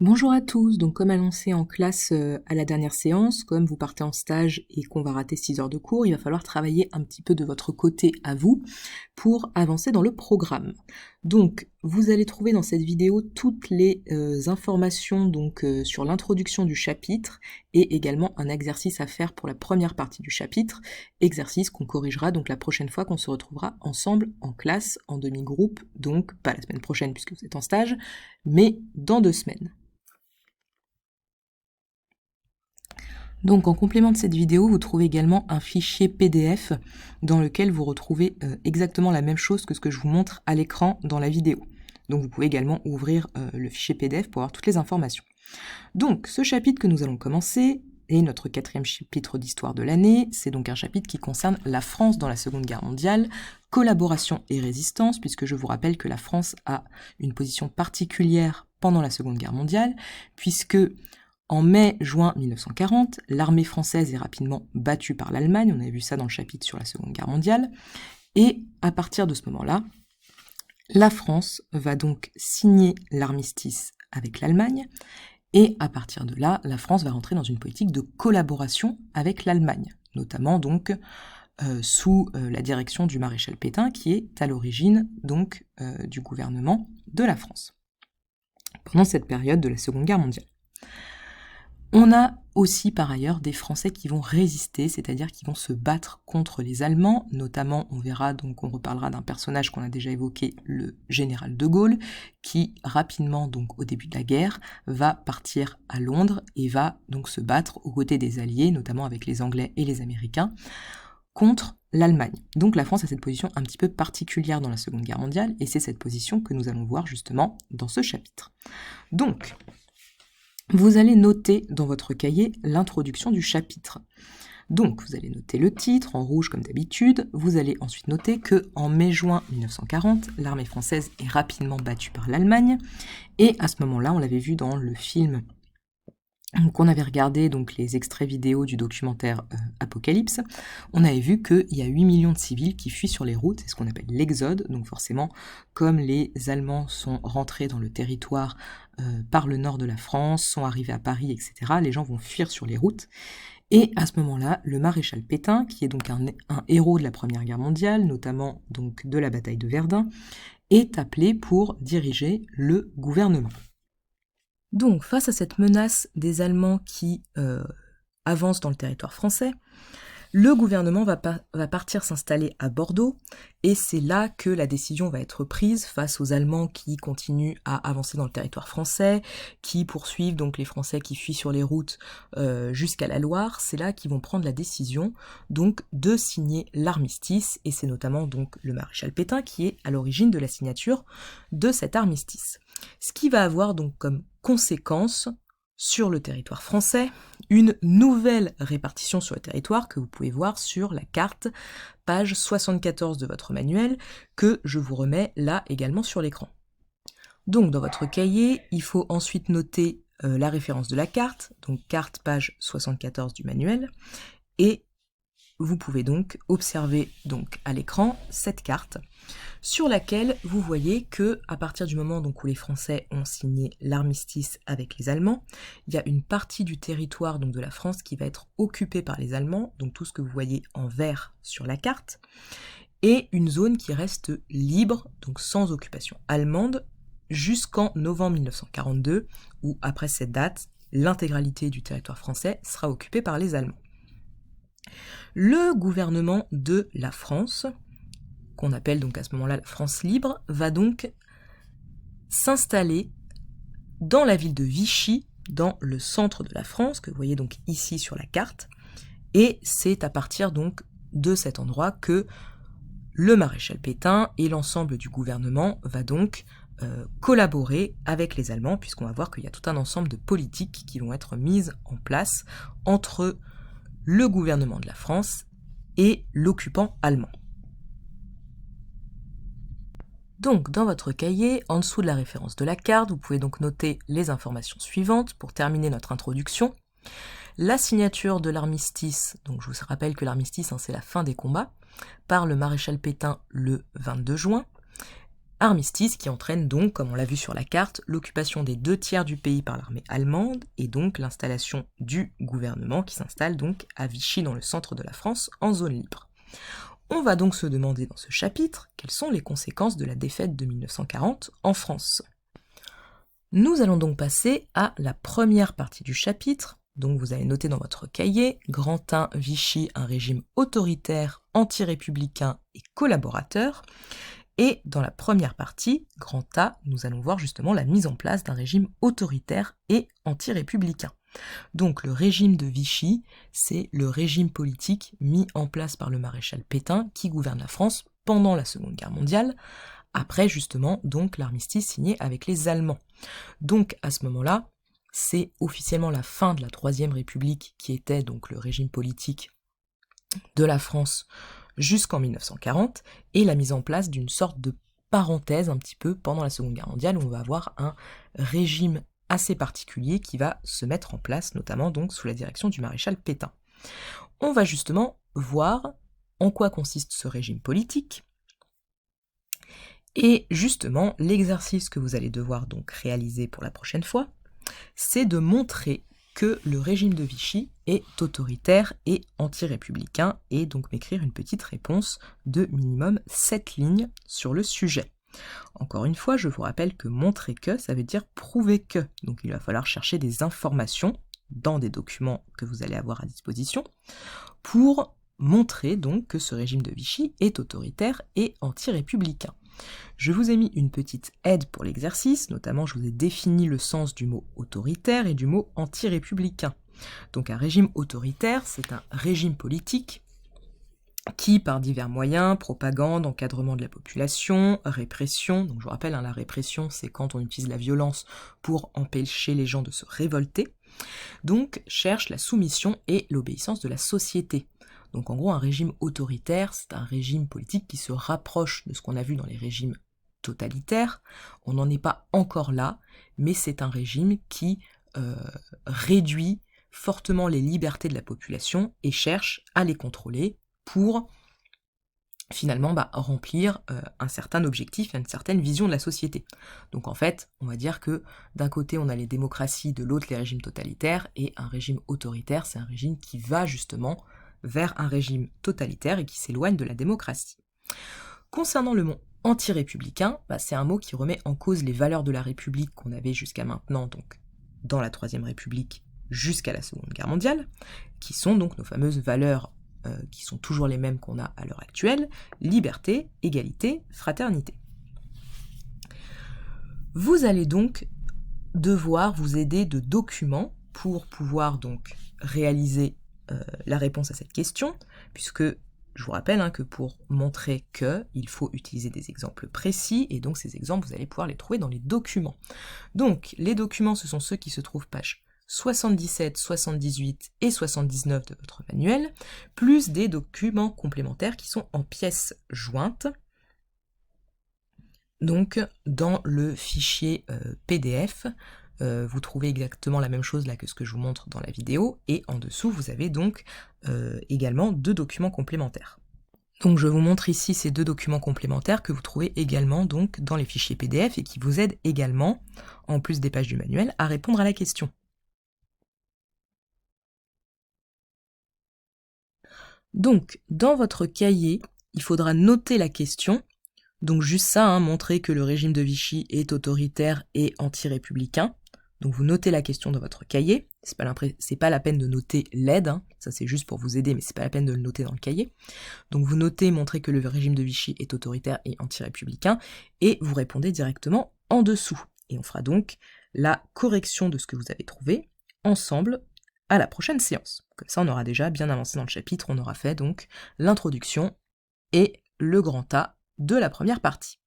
Bonjour à tous, donc comme annoncé en classe à la dernière séance, comme vous partez en stage et qu'on va rater 6 heures de cours, il va falloir travailler un petit peu de votre côté à vous pour avancer dans le programme. Donc vous allez trouver dans cette vidéo toutes les informations sur l'introduction du chapitre et également un exercice à faire pour la première partie du chapitre, exercice qu'on corrigera donc la prochaine fois qu'on se retrouvera ensemble en classe, en demi-groupe, donc pas la semaine prochaine puisque vous êtes en stage, mais dans 2 semaines. Donc en complément de cette vidéo, vous trouvez également un fichier PDF dans lequel vous retrouvez exactement la même chose que ce que je vous montre à l'écran dans la vidéo. Donc vous pouvez également ouvrir le fichier PDF pour avoir toutes les informations. Donc ce chapitre que nous allons commencer est notre 4e chapitre d'histoire de l'année. C'est donc un chapitre qui concerne la France dans la Seconde Guerre mondiale, collaboration et résistance, puisque je vous rappelle que la France a une position particulière pendant la Seconde Guerre mondiale, puisque en mai-juin 1940, l'armée française est rapidement battue par l'Allemagne, on avait vu ça dans le chapitre sur la Seconde Guerre mondiale, et à partir de ce moment-là, la France va donc signer l'armistice avec l'Allemagne, et à partir de là, la France va rentrer dans une politique de collaboration avec l'Allemagne, notamment donc sous la direction du maréchal Pétain, qui est à l'origine donc du gouvernement de la France, pendant cette période de la Seconde Guerre mondiale. On a aussi par ailleurs des Français qui vont résister, c'est-à-dire qui vont se battre contre les Allemands, notamment on verra, donc on reparlera d'un personnage qu'on a déjà évoqué, le général de Gaulle, qui rapidement, donc au début de la guerre, va partir à Londres et va donc se battre aux côtés des Alliés, notamment avec les Anglais et les Américains, contre l'Allemagne. Donc la France a cette position un petit peu particulière dans la Seconde Guerre mondiale, et c'est cette position que nous allons voir justement dans ce chapitre. Donc, vous allez noter dans votre cahier l'introduction du chapitre. Donc, vous allez noter le titre en rouge comme d'habitude. Vous allez ensuite noter que en mai-juin 1940, l'armée française est rapidement battue par l'Allemagne. Et à ce moment-là, on l'avait vu dans le film qu'on avait regardé, donc les extraits vidéo du documentaire Apocalypse, on avait vu qu'il y a 8 millions de civils qui fuient sur les routes, c'est ce qu'on appelle l'exode, donc forcément, comme les Allemands sont rentrés dans le territoire par le nord de la France, sont arrivés à Paris, etc., les gens vont fuir sur les routes, et à ce moment-là, le maréchal Pétain, qui est donc un héros de la Première Guerre mondiale, notamment donc de la bataille de Verdun, est appelé pour diriger le gouvernement. Donc, face à cette menace des Allemands qui avancent dans le territoire français, le gouvernement va partir s'installer à Bordeaux, et c'est là que la décision va être prise face aux Allemands qui continuent à avancer dans le territoire français, qui poursuivent donc les Français qui fuient sur les routes jusqu'à la Loire. C'est là qu'ils vont prendre la décision donc de signer l'armistice, et c'est notamment donc le maréchal Pétain qui est à l'origine de la signature de cet armistice. Ce qui va avoir donc comme conséquence sur le territoire français une nouvelle répartition sur le territoire que vous pouvez voir sur la carte, page 74 de votre manuel, que je vous remets là également sur l'écran. Donc dans votre cahier, il faut ensuite noter la référence de la carte, donc carte page 74 du manuel, et vous pouvez donc observer donc à l'écran cette carte sur laquelle vous voyez que à partir du moment donc où les Français ont signé l'armistice avec les Allemands, il y a une partie du territoire donc de la France qui va être occupée par les Allemands, donc tout ce que vous voyez en vert sur la carte, et une zone qui reste libre, donc sans occupation allemande, jusqu'en novembre 1942, où après cette date, l'intégralité du territoire français sera occupée par les Allemands. Le gouvernement de la France, qu'on appelle donc à ce moment-là la France libre, va donc s'installer dans la ville de Vichy, dans le centre de la France, que vous voyez donc ici sur la carte, et c'est à partir donc de cet endroit que le maréchal Pétain et l'ensemble du gouvernement va donc collaborer avec les Allemands, puisqu'on va voir qu'il y a tout un ensemble de politiques qui vont être mises en place entre le gouvernement de la France et l'occupant allemand. Donc, dans votre cahier, en dessous de la référence de la carte, vous pouvez donc noter les informations suivantes pour terminer notre introduction. La signature de l'armistice, donc je vous rappelle que l'armistice, c'est la fin des combats, par le maréchal Pétain le 22 juin, Armistice qui entraîne donc, comme on l'a vu sur la carte, l'occupation des 2/3 du pays par l'armée allemande et donc l'installation du gouvernement qui s'installe donc à Vichy dans le centre de la France en zone libre. On va donc se demander dans ce chapitre quelles sont les conséquences de la défaite de 1940 en France. Nous allons donc passer à la première partie du chapitre. Donc vous allez noter dans votre cahier, Grand 1, Vichy, un régime autoritaire, anti-républicain et collaborateur. Et dans la première partie, Grand A, nous allons voir justement la mise en place d'un régime autoritaire et anti-républicain. Donc le régime de Vichy, c'est le régime politique mis en place par le maréchal Pétain qui gouverne la France pendant la Seconde Guerre mondiale, après justement donc l'armistice signé avec les Allemands. Donc à ce moment-là, c'est officiellement la fin de la Troisième République qui était donc le régime politique de la France jusqu'en 1940, et la mise en place d'une sorte de parenthèse un petit peu pendant la Seconde Guerre mondiale où on va avoir un régime assez particulier qui va se mettre en place, notamment donc sous la direction du maréchal Pétain. On va justement voir en quoi consiste ce régime politique, et justement l'exercice que vous allez devoir donc réaliser pour la prochaine fois, c'est de montrer que le régime de Vichy est autoritaire et anti-républicain, et donc m'écrire une petite réponse de minimum 7 lignes sur le sujet. Encore une fois, je vous rappelle que montrer que, ça veut dire prouver que. Donc il va falloir chercher des informations dans des documents que vous allez avoir à disposition pour montrer donc que ce régime de Vichy est autoritaire et anti-républicain. Je vous ai mis une petite aide pour l'exercice, notamment je vous ai défini le sens du mot autoritaire et du mot anti-républicain. Donc un régime autoritaire, c'est un régime politique qui, par divers moyens, propagande, encadrement de la population, répression, donc je vous rappelle, la répression, c'est quand on utilise la violence pour empêcher les gens de se révolter, donc cherche la soumission et l'obéissance de la société. Donc en gros, un régime autoritaire, c'est un régime politique qui se rapproche de ce qu'on a vu dans les régimes totalitaires. On n'en est pas encore là, mais c'est un régime qui réduit fortement les libertés de la population et cherche à les contrôler pour finalement remplir un certain objectif, une certaine vision de la société. Donc en fait, on va dire que d'un côté on a les démocraties, de l'autre les régimes totalitaires, et un régime autoritaire, c'est un régime qui va justement vers un régime totalitaire et qui s'éloigne de la démocratie. Concernant le mot anti-républicain, c'est un mot qui remet en cause les valeurs de la République qu'on avait jusqu'à maintenant, donc dans la Troisième République jusqu'à la Seconde Guerre mondiale, qui sont donc nos fameuses valeurs qui sont toujours les mêmes qu'on a à l'heure actuelle, liberté, égalité, fraternité. Vous allez donc devoir vous aider de documents pour pouvoir donc réaliser la réponse à cette question, puisque je vous rappelle que pour montrer que, il faut utiliser des exemples précis, et donc ces exemples, vous allez pouvoir les trouver dans les documents. Donc, les documents, ce sont ceux qui se trouvent page 77, 78 et 79 de votre manuel, plus des documents complémentaires qui sont en pièces jointes, donc dans le fichier PDF. Vous trouvez exactement la même chose là que ce que je vous montre dans la vidéo, et en dessous vous avez donc également 2 documents complémentaires. Donc je vous montre ici ces 2 documents complémentaires que vous trouvez également donc dans les fichiers PDF et qui vous aident également, en plus des pages du manuel, à répondre à la question. Donc dans votre cahier, il faudra noter la question. Donc juste ça, montrer que le régime de Vichy est autoritaire et anti-républicain. Donc vous notez la question dans votre cahier, c'est pas la peine de noter l'aide, ça c'est juste pour vous aider, mais c'est pas la peine de le noter dans le cahier. Donc vous notez, montrer que le régime de Vichy est autoritaire et anti-républicain, et vous répondez directement en dessous. Et on fera donc la correction de ce que vous avez trouvé ensemble à la prochaine séance. Comme ça on aura déjà bien avancé dans le chapitre, on aura fait donc l'introduction et le grand A de la première partie.